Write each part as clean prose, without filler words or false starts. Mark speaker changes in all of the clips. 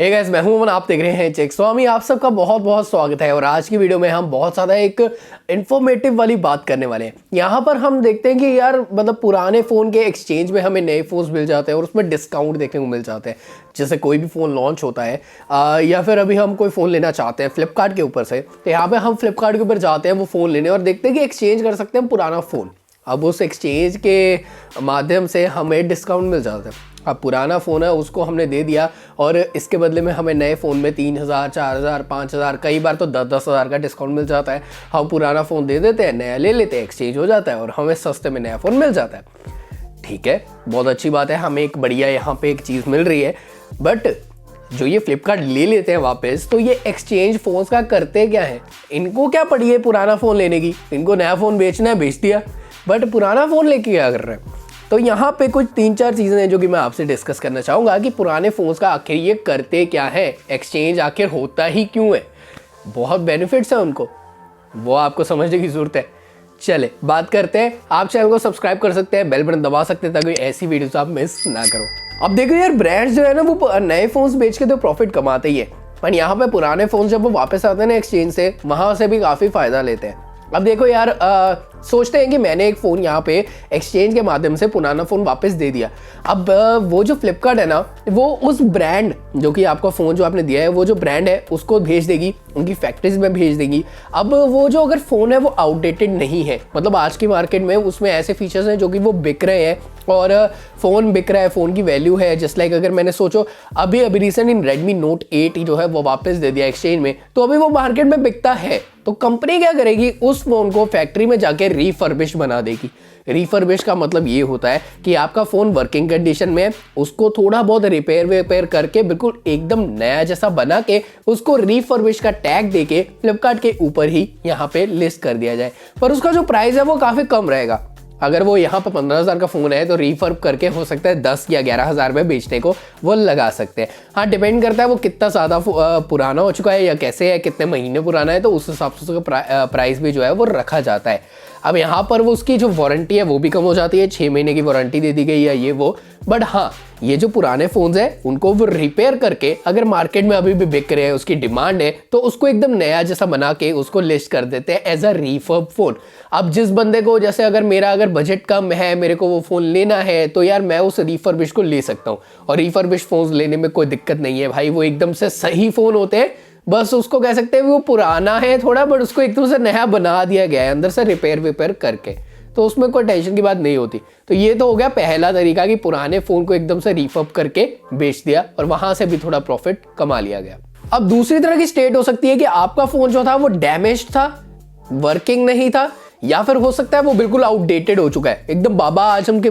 Speaker 1: Hey guys, मैं हूं अमन, आप देख रहे हैं चेक स्वामी। आप सबका बहुत बहुत स्वागत है। और आज की वीडियो में हम बहुत ज़्यादा एक इन्फॉर्मेटिव वाली बात करने वाले हैं। यहाँ पर हम देखते हैं कि यार मतलब पुराने फ़ोन के एक्सचेंज में हमें नए फ़ोन्स मिल जाते हैं और उसमें डिस्काउंट देखने को मिल जाते हैं। जैसे कोई भी फ़ोन लॉन्च होता है या फिर अभी हम कोई फ़ोन लेना चाहते हैं फ्लिपकार्ट के ऊपर से, तो यहाँ पर हम फ्लिपकार्ट के ऊपर जाते हैं वो फ़ोन लेने और देखते हैं कि एक्सचेंज कर सकते हैं पुराना फ़ोन। अब उस एक्सचेंज के माध्यम से हमें डिस्काउंट मिल जाता है। अब पुराना फ़ोन है उसको हमने दे दिया और इसके बदले में हमें नए फ़ोन में 3,000, 4,000, 5,000, कई बार तो 10-10 हज़ार का डिस्काउंट मिल जाता है। हम पुराना फ़ोन दे देते हैं, नया ले लेते हैं, एक्सचेंज हो जाता है और हमें सस्ते में नया फ़ोन मिल जाता है। ठीक है, बहुत अच्छी बात है, हमें एक बढ़िया यहाँ पे एक चीज़ मिल रही है। बट जो ये फ्लिपकार्ट ले लेते हैं वापस, तो ये एक्सचेंज फ़ोन्स का करते क्या है? इनको क्या पड़ी है पुराना फ़ोन लेने की? इनको नया फ़ोन बेचना है, बेच दिया, बट पुराना फ़ोन लेके क्या कर रहे हैं? तो यहाँ पे कुछ 3-4 चीज़ें हैं जो कि मैं आपसे डिस्कस करना चाहूँगा कि पुराने फ़ोन्स का आखिर ये करते क्या है, एक्सचेंज आखिर होता ही क्यों है। बहुत बेनिफिट्स हैं उनको, वो आपको समझने की ज़रूरत है। चले बात करते हैं। आप चैनल को सब्सक्राइब कर सकते हैं, बेल बटन दबा सकते हैं ताकि ऐसी वीडियोस आप मिस ना करो। अब देखो यार, ब्रांड्स जो है ना वो नए फ़ोन्स बेच के तो प्रॉफिट कमाते ही है, पर यहाँ पे पुराने फ़ोन जब वो वापस आते हैं ना एक्सचेंज से, वहाँ से भी काफ़ी फ़ायदा लेते हैं। अब देखो यार, सोचते हैं कि मैंने एक फ़ोन यहाँ पे एक्सचेंज के माध्यम से पुराना फ़ोन वापस दे दिया। अब वो जो फ्लिपकार्ट है ना, वो उस ब्रांड जो कि आपका फ़ोन जो आपने दिया है, वो जो ब्रांड है उसको भेज देगी, उनकी फैक्ट्रीज में भेज देगी। अब वो जो अगर फ़ोन है वो आउटडेटेड नहीं है, मतलब आज की मार्केट में उसमें ऐसे फीचर्स हैं जो कि वो बिक रहे हैं और फ़ोन बिक रहा है, फ़ोन की वैल्यू है। जस्ट लाइक अगर मैंने सोचो अभी रिसेंट इन रेडमी नोट 8 जो है वो वापस दे दिया एक्सचेंज में, तो अभी वो मार्केट में बिकता है। तो कंपनी क्या करेगी, उस फ़ोन को फैक्ट्री में जाके रीफर्बिश बना देगी। रीफर्बिश का मतलब ये होता है कि आपका फ़ोन वर्किंग कंडीशन में है, उसको थोड़ा बहुत रिपेयर करके बिल्कुल एकदम नया जैसा बना के उसको रीफर्बिश का टैग देके फ्लिपकार्ट के ऊपर ही यहाँ पे लिस्ट कर दिया जाए। पर उसका जो प्राइस है वो काफ़ी कम रहेगा। अगर वो यहाँ पर 15,000 का फ़ोन है तो रीफर्ब करके हो सकता है 10 या 11,000 में बेचने को वो लगा सकते हैं। हाँ, डिपेंड करता है वो कितना ज़्यादा पुराना हो चुका है या कैसे है, कितने महीने पुराना है, तो उस हिसाब से उसका प्राइस भी जो है वो रखा जाता है। अब यहाँ पर वो उसकी जो वारंटी है वो भी कम हो जाती है, 6 महीने की वारंटी दे दी गई है ये वो। बट हाँ, ये जो पुराने फ़ोन्स हैं उनको वो रिपेयर करके अगर मार्केट में अभी भी बिक रहे हैं, उसकी डिमांड है, तो उसको एकदम नया जैसा बना के उसको लिस्ट कर देते हैं एज अ रीफर्ब फ़ोन। अब जिस बंदे को, जैसे अगर बजट कम है, मेरे को वो फ़ोन लेना है, तो यार मैं उस रीफर्बिश को ले सकता हूँ। और रीफर्बिश फ़ोन लेने में कोई दिक्कत नहीं है भाई, वो एकदम से सही फ़ोन होते हैं। बस उसको कह सकते हैं वो पुराना है थोड़ा, बट उसको एकदम से नया बना दिया गया है अंदर से रिपेयर करके, तो उसमें कोई टेंशन की बात नहीं होती। तो ये तो हो गया पहला तरीका कि पुराने फ़ोन को एकदम से रीफर्ब करके बेच दिया और वहां से भी थोड़ा प्रॉफिट कमा लिया गया। अब दूसरी तरह की स्टेट हो सकती है कि आपका फ़ोन जो था वो डैमेज था, वर्किंग नहीं था, या फिर हो सकता है वो बिल्कुल आउटडेटेड हो चुका है, एकदम बाबा आजम के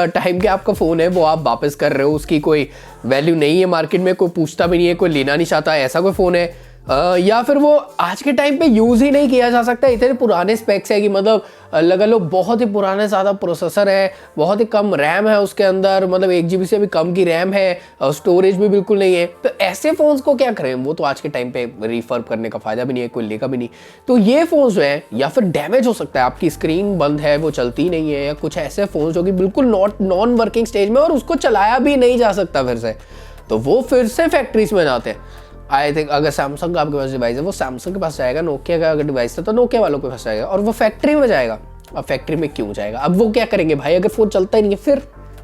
Speaker 1: टाइम के आपका फ़ोन है, वो आप वापस कर रहे हो, उसकी कोई वैल्यू नहीं है मार्केट में, कोई पूछता भी नहीं है, कोई लेना नहीं चाहता, ऐसा कोई फ़ोन है। या फिर वो आज के टाइम पे यूज़ ही नहीं किया जा सकता, इतने पुराने स्पेक्स है कि मतलब लगा लो बहुत ही पुराने ज़्यादा प्रोसेसर है, बहुत ही कम रैम है उसके अंदर, मतलब 1 GB से भी कम की रैम है, स्टोरेज भी बिल्कुल नहीं है। तो ऐसे फ़ोन्स को क्या करें, वो तो आज के टाइम पे रिफर्ब करने का फ़ायदा भी नहीं है, कोई लेगा भी नहीं। तो ये फ़ोन्स जो हैं, या फिर डैमेज हो सकता है, आपकी स्क्रीन बंद है, वो चलती नहीं है, या कुछ ऐसे फ़ोन्स जो कि बिल्कुल नॉन वर्किंग स्टेज में और उसको चलाया भी नहीं जा सकता फिर से, तो वो फिर से फैक्ट्रीज में जाते हैं। आई थिंक अगर सैमसंग का आपके पास डिवाइस है, वो सैमसंग के पास जाएगा, नोकिया का अगर डिवाइस है तो नोकिया वालों के पास जाएगा, और वो फैक्ट्री में जाएगा। अब फैक्ट्री में क्यों जाएगा? अब वो क्या करेंगे भाई, अगर फ़ोन चलता ही नहीं है फिर?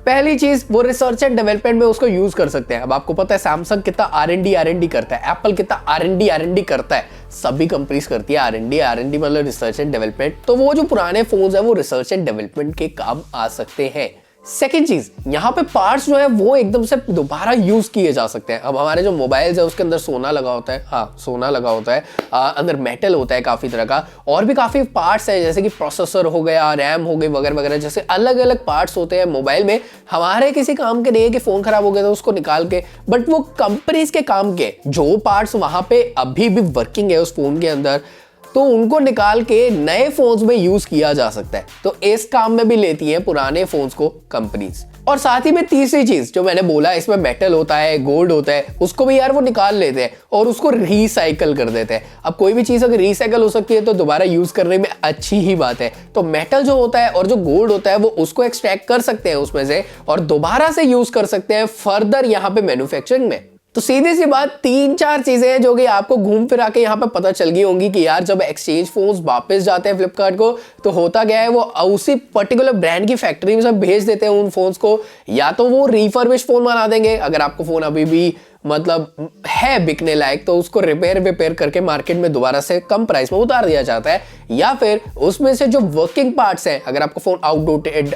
Speaker 1: पहली चीज़, वो रिसर्च एंड डेवलपमेंट में उसको यूज़ कर सकते हैं। अब आपको पता है सैमसंग कितना R&D करता है, एप्पल कितना R&D करता है, सभी कंपनीज करती है R&D मतलब रिसर्च एंड डेवलपमेंट। तो वो जो पुराने फ़ोन्स हैं वो रिसर्च एंड डेवलपमेंट के काम आ सकते हैं। सेकेंड चीज, यहाँ पे पार्ट्स जो है वो एकदम से दोबारा यूज किए जा सकते हैं। अब हमारे जो मोबाइल्स है उसके अंदर सोना लगा होता है, हाँ सोना लगा होता है, अंदर मेटल होता है काफी तरह का, और भी काफी पार्ट्स है जैसे कि प्रोसेसर हो गया, रैम हो गई वगैरह वगैरह, जैसे अलग अलग पार्ट्स होते हैं मोबाइल में। हमारे किसी काम के नहीं है कि फोन खराब हो गया तो उसको निकाल के, बट वो कंपनीज के काम के जो पार्ट्स वहां पे अभी भी वर्किंग है उस फोन के अंदर, तो उनको निकाल के नए फोन्स में यूज किया जा सकता है। तो इस काम में भी लेती हैं पुराने फोन्स को कंपनीज। और साथ ही में तीसरी चीज जो मैंने बोला, इसमें मेटल होता है, गोल्ड होता है, उसको भी यार वो निकाल लेते हैं और उसको रिसाइकल कर देते हैं। अब कोई भी चीज अगर रिसाइकल हो सकती है तो दोबारा यूज करने में अच्छी ही बात है। तो मेटल जो होता है और जो गोल्ड होता है वो उसको एक्सट्रैक्ट कर सकते हैं उसमें से और दोबारा से यूज कर सकते हैं फर्दर यहाँ पे मैन्युफैक्चरिंग में। तो सीधी सी बात, 3-4 चीजें हैं जो कि आपको घूम फिरा के यहाँ पे पता चल गई होंगी कि यार जब एक्सचेंज फोन्स वापस जाते हैं फ्लिपकार्ट को तो होता क्या है, वो उसी पर्टिकुलर ब्रांड की फैक्ट्री में सब भेज देते हैं उन फोन्स को, या तो वो रिफर्बिश फोन बना देंगे अगर आपको फोन अभी भी मतलब है बिकने लायक तो उसको रिपेयर करके मार्केट में दोबारा से कम प्राइस में उतार दिया जाता है, या फिर उसमें से जो वर्किंग पार्ट्स हैं, अगर आपका फोन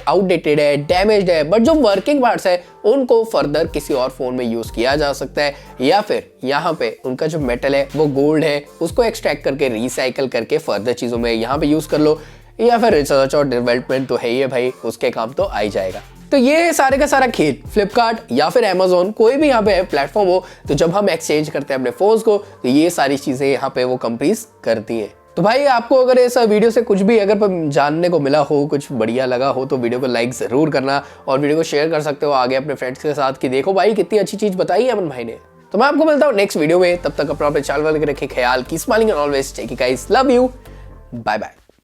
Speaker 1: आउटडेटेड है, डैमेज्ड है, बट जो वर्किंग पार्ट्स है उनको फर्दर किसी और फोन में यूज किया जा सकता है, या फिर यहाँ पे उनका जो मेटल है वो गोल्ड है उसको एक्सट्रैक्ट करके रिसाइकल करके फर्दर चीजों में यहाँ पे यूज कर लो, या फिर रिसर्च और डेवलपमेंट तो है ही है भाई, उसके काम तो आ ही जाएगा। तो ये सारे का सारा खेल फ्लिपकार्ट या फिर अमेजोन कोई भी यहाँ पे प्लेटफॉर्म हो, तो जब हम एक्सचेंज करते हैं अपने फोन्स को तो ये सारी चीजें यहाँ पे वो कंपनीज करती हैं। तो भाई आपको अगर इस वीडियो से कुछ भी अगर जानने को मिला हो, कुछ बढ़िया लगा हो, तो वीडियो को लाइक जरूर करना और वीडियो को शेयर कर सकते हो आगे अपने फ्रेंड्स के साथ कि देखो भाई कितनी अच्छी चीज बताई है अमन भाई ने। तो मैं आपको मिलता हूँ नेक्स्ट वीडियो में, तब तक अपना चैनल वाले रखे ख्याल की smiling and always take care guys, love you, bye bye.